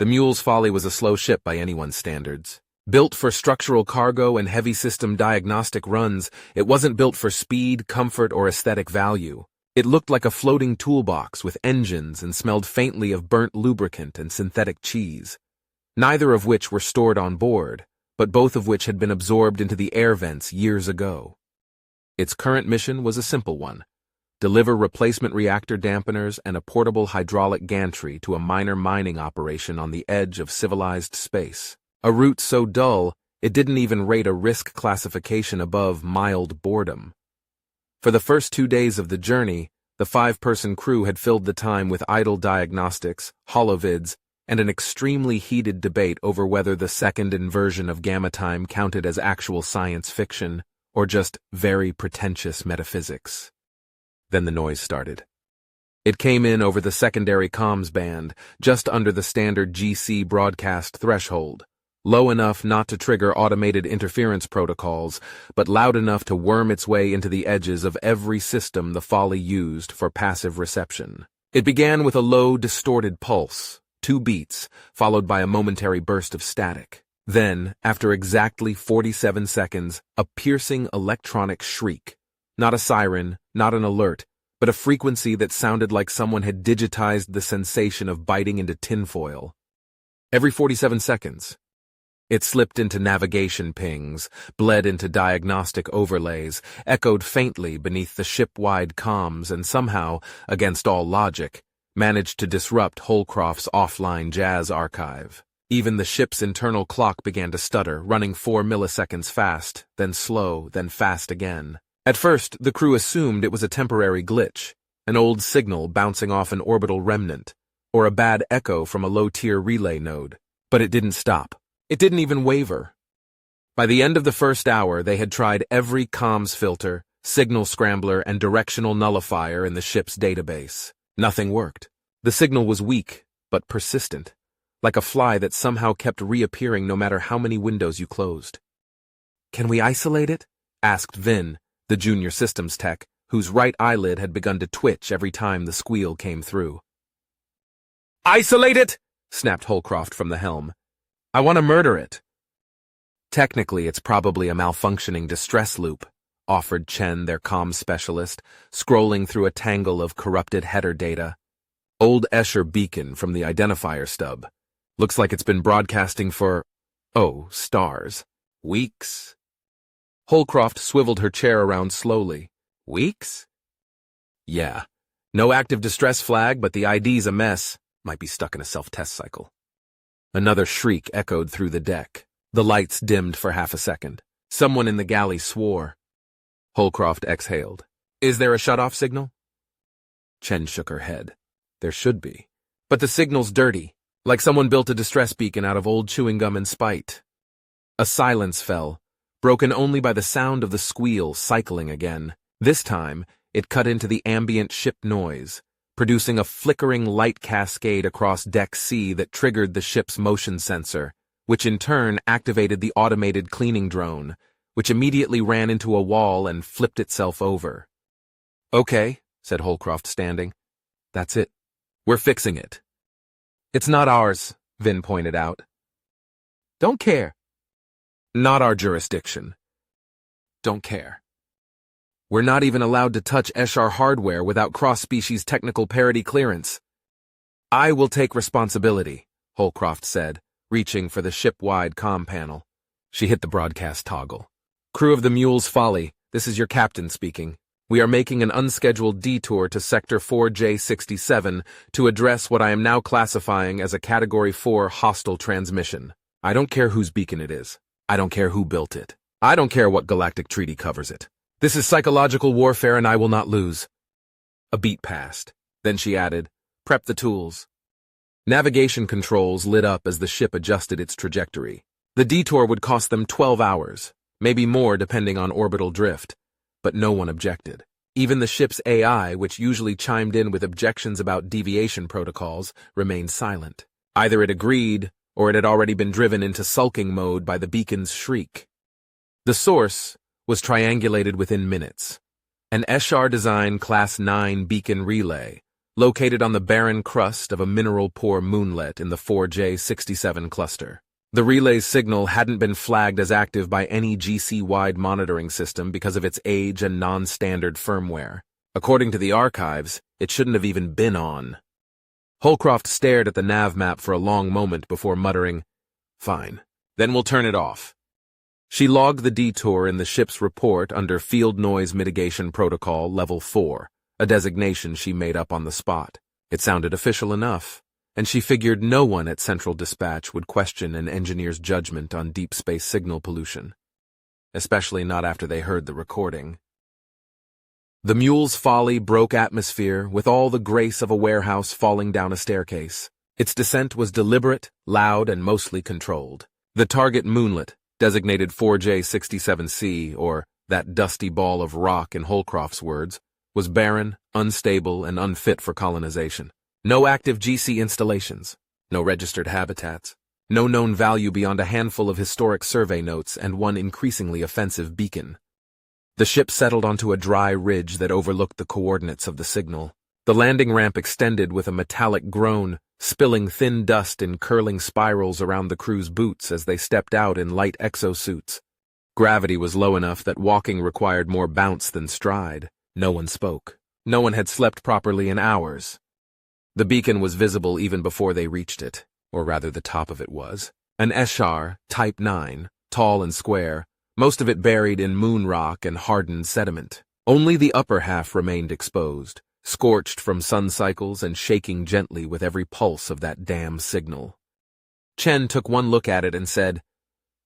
The Mule's Folly was a slow ship by anyone's standards. Built for structural cargo and heavy system diagnostic runs, it wasn't built for speed, comfort, or aesthetic value. It looked like a floating toolbox with engines and smelled faintly of burnt lubricant and synthetic cheese, neither of which were stored on board, but both of which had been absorbed into the air vents years ago. Its current mission was a simple one: deliver replacement reactor dampeners and a portable hydraulic gantry to a minor mining operation on the edge of civilized space. A route so dull, it didn't even rate a risk classification above mild boredom. For the first 2 days of the journey, the 5-person crew had filled the time with idle diagnostics, holovids, and an extremely heated debate over whether the second inversion of gamma time counted as actual science fiction or just very pretentious metaphysics. Then the noise started. It came in over the secondary comms band, just under the standard GC broadcast threshold, low enough not to trigger automated interference protocols, but loud enough to worm its way into the edges of every system the Folly used for passive reception. It began with a low, distorted pulse, 2 beats, followed by a momentary burst of static. Then, after exactly 47 seconds, a piercing electronic shriek. Not a siren, not an alert, but a frequency that sounded like someone had digitized the sensation of biting into tinfoil. Every 47 seconds, it slipped into navigation pings, bled into diagnostic overlays, echoed faintly beneath the ship-wide comms, and somehow, against all logic, managed to disrupt Holcroft's offline jazz archive. Even the ship's internal clock began to stutter, running 4 milliseconds fast, then slow, then fast again. At first, the crew assumed it was a temporary glitch, an old signal bouncing off an orbital remnant, or a bad echo from a low-tier relay node. But it didn't stop. It didn't even waver. By the end of the first hour, they had tried every comms filter, signal scrambler, and directional nullifier in the ship's database. Nothing worked. The signal was weak, but persistent, like a fly that somehow kept reappearing no matter how many windows you closed. "Can we isolate it?" asked Vin, the junior systems tech, whose right eyelid had begun to twitch every time the squeal came through. "Isolate it!" snapped Holcroft from the helm. "I want to murder it." "Technically, it's probably a malfunctioning distress loop," offered Chen, their comms specialist, scrolling through a tangle of corrupted header data. "Old Escher beacon from the identifier stub. Looks like it's been broadcasting for, stars. Weeks." Holcroft swiveled her chair around slowly. "Weeks?" "Yeah. No active distress flag, but the ID's a mess. Might be stuck in a self-test cycle." Another shriek echoed through the deck. The lights dimmed for half a second. Someone in the galley swore. Holcroft exhaled. "Is there a shut-off signal?" Chen shook her head. "There should be. But the signal's dirty, like someone built a distress beacon out of old chewing gum in spite." A silence fell, broken only by the sound of the squeal cycling again. This time, it cut into the ambient ship noise, producing a flickering light cascade across Deck C that triggered the ship's motion sensor, which in turn activated the automated cleaning drone, which immediately ran into a wall and flipped itself over. "Okay," said Holcroft, standing. "That's it. We're fixing it." "It's not ours," Vin pointed out. "Don't care." "Not our jurisdiction." "Don't care." "We're not even allowed to touch Escher hardware without cross-species technical parity clearance." "I will take responsibility," Holcroft said, reaching for the ship-wide comm panel. She hit the broadcast toggle. "Crew of the Mule's Folly, this is your captain speaking. We are making an unscheduled detour to Sector 4J67 to address what I am now classifying as a Category 4 hostile transmission. I don't care whose beacon it is. I don't care who built it. I don't care what galactic treaty covers it. This is psychological warfare and I will not lose." A beat passed. Then she added, "Prep the tools." Navigation controls lit up as the ship adjusted its trajectory. The detour would cost them 12 hours, maybe more depending on orbital drift. But no one objected. Even the ship's AI, which usually chimed in with objections about deviation protocols, remained silent. Either it agreed, or it had already been driven into sulking mode by the beacon's shriek. The source was triangulated within minutes. An Escher design Class 9 beacon relay, located on the barren crust of a mineral-poor moonlet in the 4J67 cluster. The relay's signal hadn't been flagged as active by any GC-wide monitoring system because of its age and non-standard firmware. According to the archives, it shouldn't have even been on. Holcroft stared at the nav map for a long moment before muttering, "Fine, then we'll turn it off." She logged the detour in the ship's report under Field Noise Mitigation Protocol Level 4, a designation she made up on the spot. It sounded official enough, and she figured no one at Central Dispatch would question an engineer's judgment on deep space signal pollution, especially not after they heard the recording. The mule's folly broke atmosphere with all the grace of a warehouse falling down a staircase. Its descent was deliberate, loud, and mostly controlled. The target moonlet, designated 4J67C, or that dusty ball of rock in Holcroft's words, was barren, unstable, and unfit for colonization. No active GC installations, no registered habitats, no known value beyond a handful of historic survey notes and one increasingly offensive beacon. The ship settled onto a dry ridge that overlooked the coordinates of the signal. The landing ramp extended with a metallic groan, spilling thin dust in curling spirals around the crew's boots as they stepped out in light exosuits. Gravity was low enough that walking required more bounce than stride. No one spoke. No one had slept properly in hours. The beacon was visible even before they reached it, or rather the top of it was. An Eshar, Type 9, tall and square, most of it buried in moon rock and hardened sediment. Only the upper half remained exposed, scorched from sun cycles and shaking gently with every pulse of that damn signal. Chen took one look at it and said,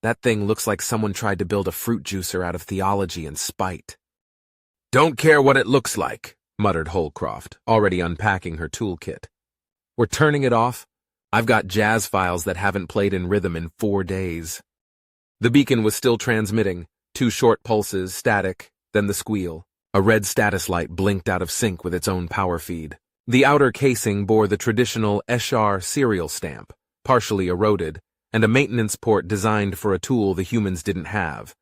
"That thing looks like someone tried to build a fruit juicer out of theology and spite." "Don't care what it looks like," muttered Holcroft, already unpacking her toolkit. "We're turning it off? I've got jazz files that haven't played in rhythm in 4 days." The beacon was still transmitting, 2 short pulses, static, then the squeal. A red status light blinked out of sync with its own power feed. The outer casing bore the traditional Eshar serial stamp, partially eroded, and a maintenance port designed for a tool the humans didn't have,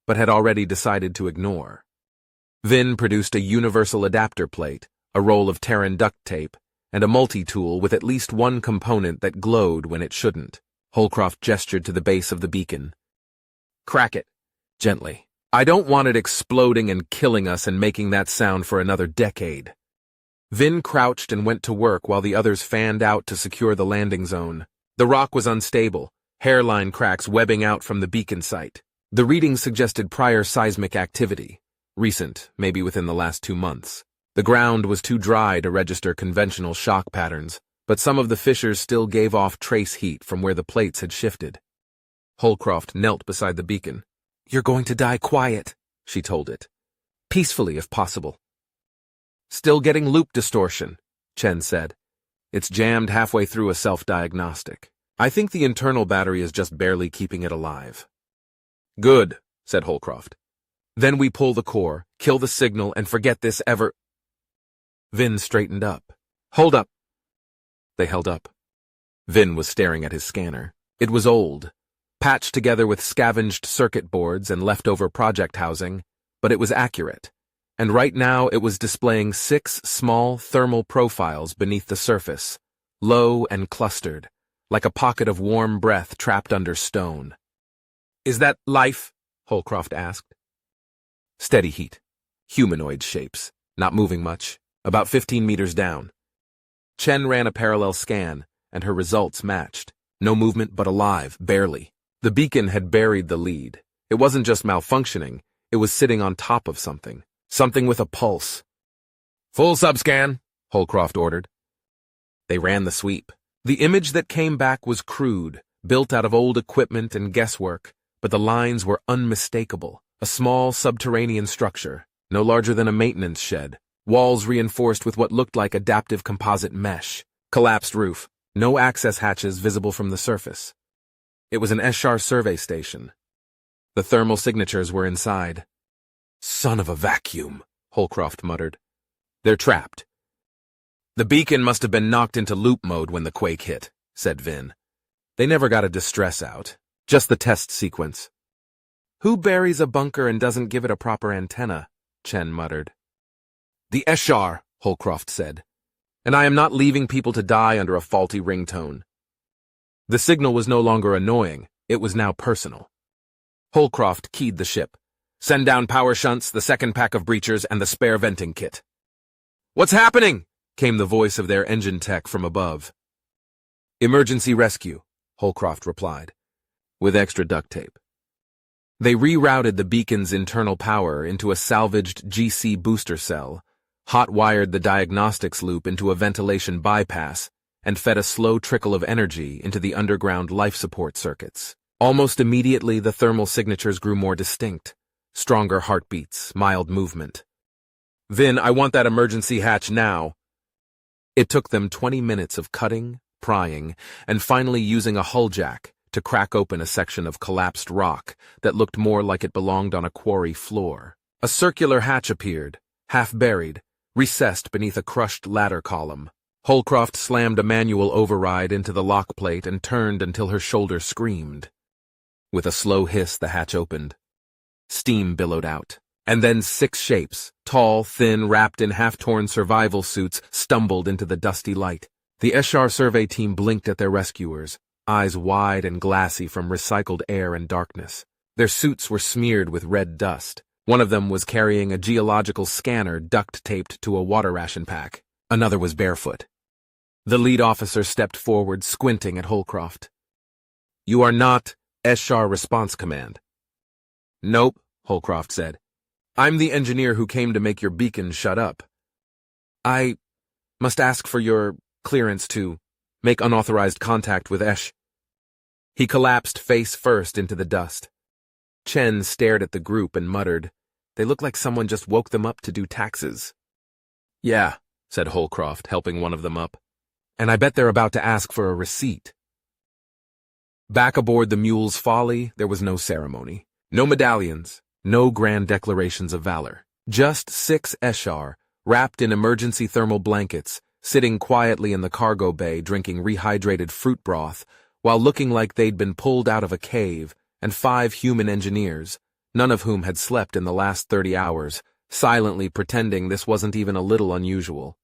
but had already decided to ignore. Vin produced a universal adapter plate, a roll of Terran duct tape, and a multi-tool with at least one component that glowed when it shouldn't. Holcroft gestured to the base of the beacon. "Crack it, gently. I don't want it exploding and killing us and making that sound for another decade." Vin crouched and went to work while the others fanned out to secure the landing zone. The rock was unstable, hairline cracks webbing out from the beacon site. The readings suggested prior seismic activity, recent, maybe within the last 2 months. The ground was too dry to register conventional shock patterns, but some of the fissures still gave off trace heat from where the plates had shifted. Holcroft knelt beside the beacon. "You're going to die quiet," she told it. "Peacefully, if possible." "Still getting loop distortion," Chen said. "It's jammed halfway through a self-diagnostic. I think the internal battery is just barely keeping it alive." "Good," said Holcroft. "Then we pull the core, kill the signal, and forget this ever—" Vin straightened up. "Hold up." They held up. Vin was staring at his scanner. It was old, patched together with scavenged circuit boards and leftover project housing, but it was accurate. And right now it was displaying 6 small thermal profiles beneath the surface, low and clustered, like a pocket of warm breath trapped under stone. "Is that life?" Holcroft asked. "Steady heat. Humanoid shapes, not moving much, about 15 meters down." Chen ran a parallel scan, and her results matched. No movement but alive, barely. The beacon had buried the lead. It wasn't just malfunctioning, it was sitting on top of something. Something with a pulse. "Full subscan," Holcroft ordered. They ran the sweep. The image that came back was crude, built out of old equipment and guesswork, but the lines were unmistakable. A small subterranean structure, no larger than a maintenance shed, walls reinforced with what looked like adaptive composite mesh, collapsed roof, no access hatches visible from the surface. It was an Eshar survey station. The thermal signatures were inside. "Son of a vacuum," Holcroft muttered. "They're trapped." "The beacon must have been knocked into loop mode when the quake hit," said Vin. "They never got a distress out, just the test sequence." "Who buries a bunker and doesn't give it a proper antenna?" Chen muttered. "The Eshar," Holcroft said. and I am not leaving people to die under a faulty ringtone. The signal was no longer annoying, it was now personal. Holcroft keyed the ship. Send down power shunts, the second pack of breachers, and the spare venting kit. What's happening? Came the voice of their engine tech from above. Emergency rescue, Holcroft replied, with extra duct tape. They rerouted the beacon's internal power into a salvaged GC booster cell, hot-wired the diagnostics loop into a ventilation bypass, and fed a slow trickle of energy into the underground life support circuits. Almost immediately, the thermal signatures grew more distinct. Stronger heartbeats, mild movement. Vin, I want that emergency hatch now. It took them 20 minutes of cutting, prying, and finally using a hull jack to crack open a section of collapsed rock that looked more like it belonged on a quarry floor. A circular hatch appeared, half buried, recessed beneath a crushed ladder column. Holcroft slammed a manual override into the lock plate and turned until her shoulder screamed. With a slow hiss, the hatch opened. Steam billowed out, and then 6 shapes, tall, thin, wrapped in half-torn survival suits, stumbled into the dusty light. The Eshar survey team blinked at their rescuers, eyes wide and glassy from recycled air and darkness. Their suits were smeared with red dust. One of them was carrying a geological scanner duct-taped to a water ration pack. Another was barefoot. The lead officer stepped forward, squinting at Holcroft. You are not Eshar Response Command. Nope, Holcroft said. I'm the engineer who came to make your beacon shut up. I must ask for your clearance to make unauthorized contact with Esh. He collapsed face first into the dust. Chen stared at the group and muttered, They look like someone just woke them up to do taxes. Yeah, said Holcroft, helping one of them up. And I bet they're about to ask for a receipt. Back aboard the Mule's Folly, there was no ceremony. No medallions, no grand declarations of valor. Just 6 Eshar, wrapped in emergency thermal blankets, sitting quietly in the cargo bay drinking rehydrated fruit broth, while looking like they'd been pulled out of a cave, and 5 human engineers, none of whom had slept in the last 30 hours, silently pretending this wasn't even a little unusual.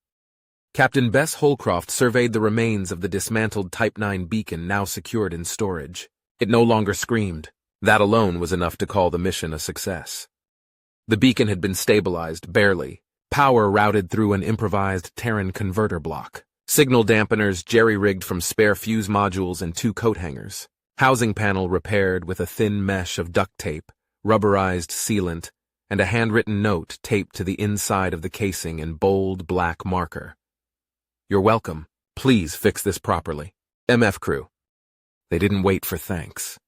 Captain Bess Holcroft surveyed the remains of the dismantled Type 9 beacon now secured in storage. It no longer screamed. That alone was enough to call the mission a success. The beacon had been stabilized, barely. Power routed through an improvised Terran converter block. Signal dampeners jerry-rigged from spare fuse modules and 2 coat hangers. Housing panel repaired with a thin mesh of duct tape, rubberized sealant, and a handwritten note taped to the inside of the casing in bold black marker. You're welcome. Please fix this properly. MF crew. They didn't wait for thanks.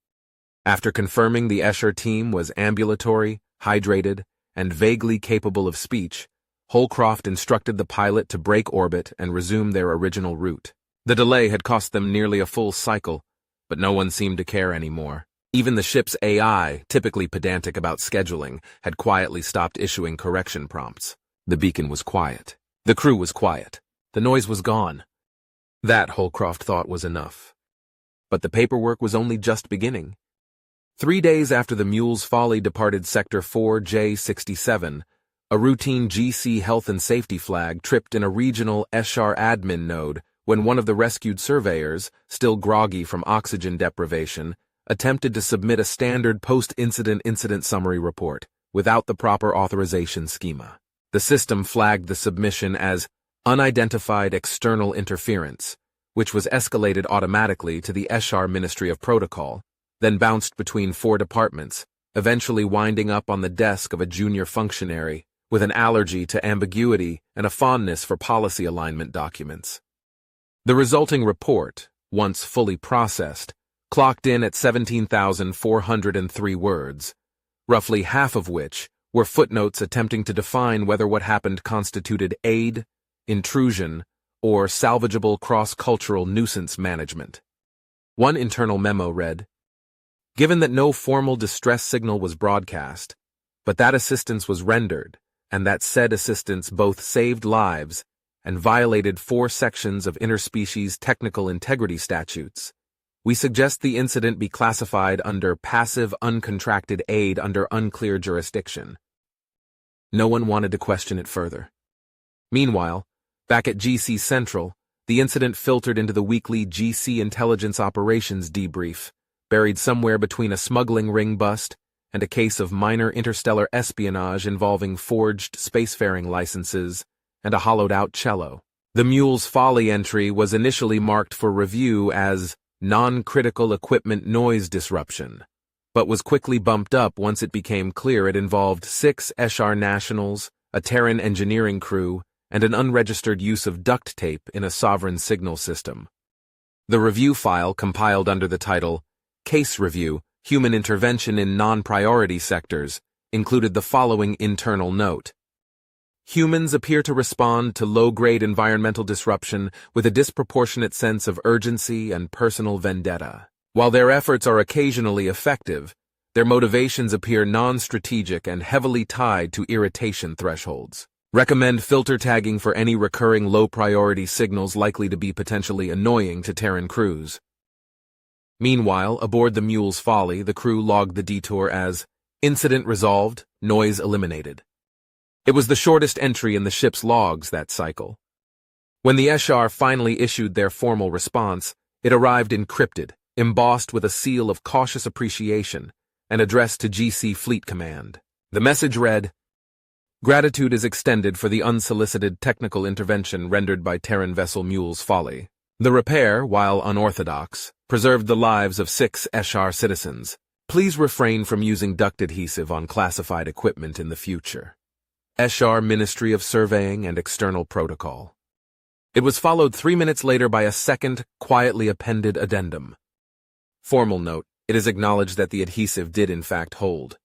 After confirming the Escher team was ambulatory, hydrated, and vaguely capable of speech, Holcroft instructed the pilot to break orbit and resume their original route. The delay had cost them nearly a full cycle, but no one seemed to care anymore. Even the ship's AI, typically pedantic about scheduling, had quietly stopped issuing correction prompts. The beacon was quiet. The crew was quiet. The noise was gone. That, Holcroft thought, was enough. But the paperwork was only just beginning. 3 days after the Mule's Folly departed Sector 4J67, a routine GC health and safety flag tripped in a regional Eshar admin node when one of the rescued surveyors, still groggy from oxygen deprivation, attempted to submit a standard post-incident incident summary report without the proper authorization schema. The system flagged the submission as unidentified external interference, which was escalated automatically to the Eshar Ministry of Protocol, then bounced between 4 departments, eventually winding up on the desk of a junior functionary with an allergy to ambiguity and a fondness for policy alignment documents. The resulting report, once fully processed, clocked in at 17,403 words, roughly half of which were footnotes attempting to define whether what happened constituted aid, intrusion, or salvageable cross-cultural nuisance management. One internal memo read, Given that no formal distress signal was broadcast, but that assistance was rendered, and that said assistance both saved lives and violated 4 sections of interspecies technical integrity statutes, we suggest the incident be classified under passive uncontracted aid under unclear jurisdiction. No one wanted to question it further. Meanwhile, Back at GC Central, the incident filtered into the weekly GC Intelligence Operations debrief, buried somewhere between a smuggling ring bust and a case of minor interstellar espionage involving forged spacefaring licenses and a hollowed-out cello. The Mule's Folly entry was initially marked for review as non-critical equipment noise disruption, but was quickly bumped up once it became clear it involved 6 ESHR nationals, a Terran engineering crew, and an unregistered use of duct tape in a sovereign signal system. The review file, compiled under the title Case Review, Human Intervention in Non-Priority Sectors, included the following internal note. Humans appear to respond to low-grade environmental disruption with a disproportionate sense of urgency and personal vendetta. While their efforts are occasionally effective, their motivations appear non-strategic and heavily tied to irritation thresholds. Recommend filter tagging for any recurring low-priority signals likely to be potentially annoying to Terran crews. Meanwhile, aboard the Mule's Folly, the crew logged the detour as incident resolved, noise eliminated. It was the shortest entry in the ship's logs that cycle. When the ESHR finally issued their formal response, it arrived encrypted, embossed with a seal of cautious appreciation, and addressed to GC Fleet Command. The message read, "Gratitude is extended for the unsolicited technical intervention rendered by Terran vessel Mule's Folly. The repair, while unorthodox, preserved the lives of 6 ESHR citizens. Please refrain from using duct adhesive on classified equipment in the future. ESHR Ministry of Surveying and External Protocol." It was followed 3 minutes later by a second, quietly appended addendum. Formal note, it is acknowledged that the adhesive did in fact hold.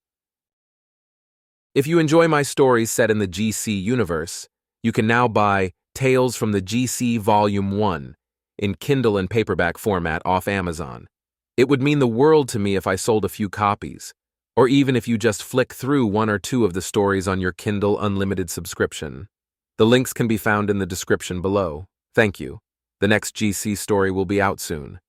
If you enjoy my stories set in the GC universe, you can now buy Tales from the GC Volume 1 in Kindle and paperback format off Amazon. It would mean the world to me if I sold a few copies, or even if you just flick through 1 or 2 of the stories on your Kindle Unlimited subscription. The links can be found in the description below. Thank you. The next GC story will be out soon.